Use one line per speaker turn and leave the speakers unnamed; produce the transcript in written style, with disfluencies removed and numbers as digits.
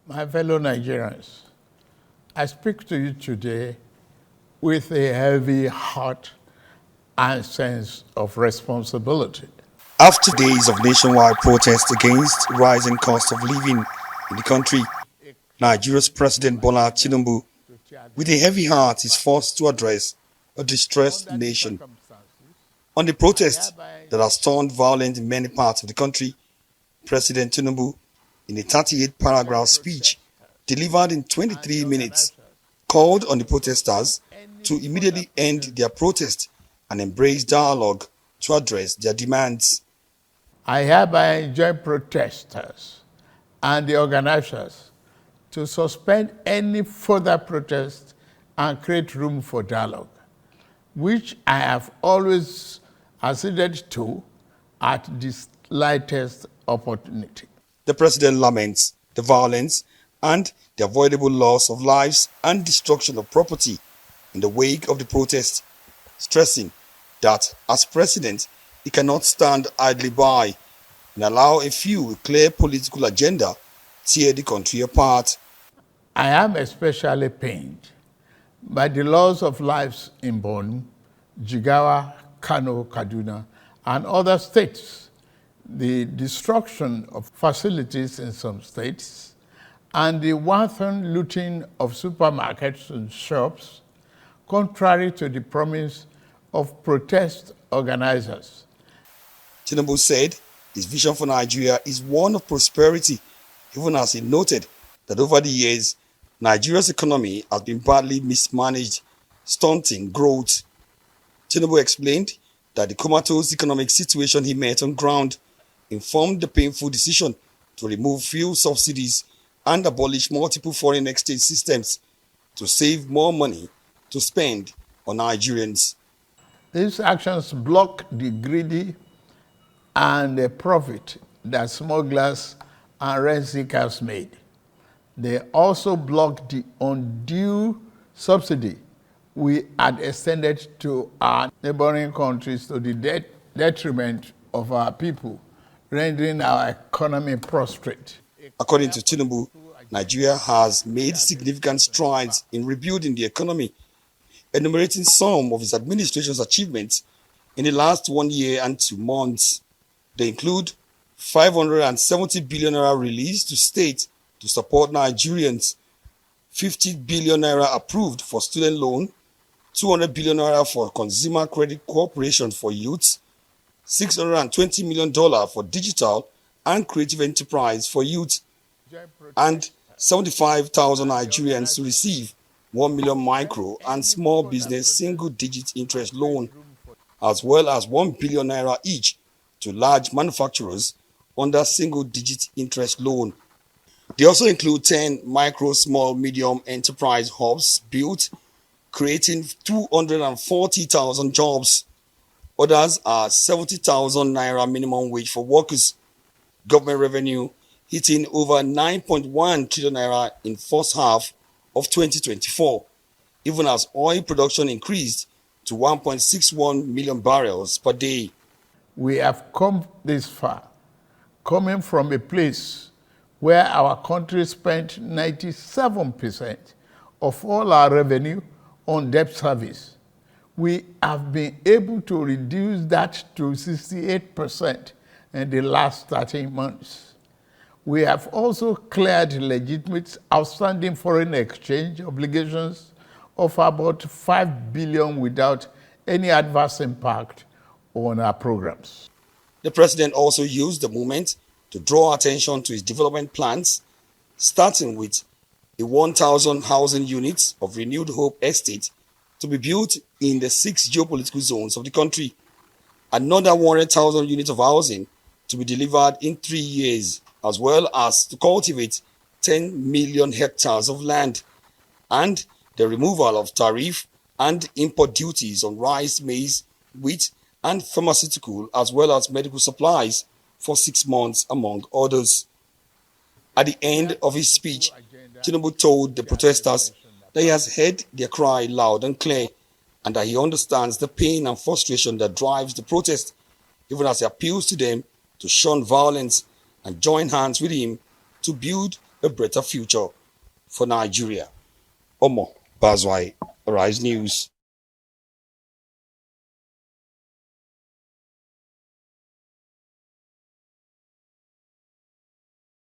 My fellow Nigerians, I speak to you today with a heavy heart and sense of responsibility.
After days of nationwide protests against rising cost of living in the country, Nigeria's President Bola Tinubu, with a heavy heart, is forced to address a distressed
Under these
nation.
circumstances,
On the
I
protests
hereby
that has turned violent in many parts of the country, President Tinubu, in a 38-paragraph speech
protesters
delivered in
and the
23 minutes,
organizers
called on
not
the
to suspend
protesters
any
to
further
immediately end
protest.
their protest and embrace dialogue to address their demands.
I hereby enjoin protesters and the organizers to suspend any further protest and create room for dialogue, which I have always acceded to at the slightest opportunity.
The president laments the violence and the avoidable loss of lives and destruction of property in the wake of the protest, stressing that as president, he cannot stand idly by and allow a few with clear political agenda tear the country apart.
I am especially pained by the loss of lives in Borno, Jigawa, Kano, Kaduna, and other states, the destruction of facilities in some states, and the wanton looting of supermarkets and shops, contrary to the promise of protest organizers.
Tinubu said his vision for Nigeria is one of prosperity, even as he noted that over the years, Nigeria's economy has been badly mismanaged, stunting growth. Tinubu explained that the comatose economic situation he met on ground informed the painful decision to remove fuel subsidies and abolish multiple foreign exchange systems to save more money to spend on Nigerians.
These actions block the greedy and the profit that smugglers and rent seekers made. They also blocked the undue subsidy we had extended to our neighboring countries to the detriment of our people, rendering our economy prostrate.
According to Tinubu, Nigeria has made significant strides in rebuilding the economy, enumerating some of his administration's achievements in the last 1 year and 2 months. They include 570 billion naira released to states to support Nigerians, 50 billion naira approved for student loan, 200 billion naira for consumer credit cooperation for youth, $620 million for digital and creative enterprise for youth, and 75,000 Nigerians to receive 1 million micro and small business single-digit interest loan, as well as 1 billion naira each to large manufacturers under single-digit interest loan. They also include 10 micro, small, medium enterprise hubs built, creating 240,000 jobs. Others are 70,000 naira minimum wage for workers. Government revenue hitting over 9.1 trillion naira in first half of 2024, even as oil production increased to 1.61 million barrels per day.
We have come this far, coming from a place where our country spent 97% of all our revenue on debt service. We have been able to reduce that to 68% in the last 13 months. We have also cleared legitimate outstanding foreign exchange obligations of about 5 billion without any adverse impact on our programs.
The president also used the moment to draw attention to his development plans, starting with a 1,000 housing units of Renewed Hope Estate to be built in the 6 geopolitical zones of the country, another 100,000 units of housing to be delivered in 3 years, as well as to cultivate 10 million hectares of land, and the removal of tariff and import duties on rice, maize, wheat, and pharmaceutical as well as medical supplies for 6 months, among others. At the end of his speech, Tinubu told the protesters that he has heard their cry loud and clear and that he understands the pain and frustration that drives the protest, even as he appeals to them to shun violence and join hands with him to build a better future for Nigeria. Omo Bazwai, Rise News.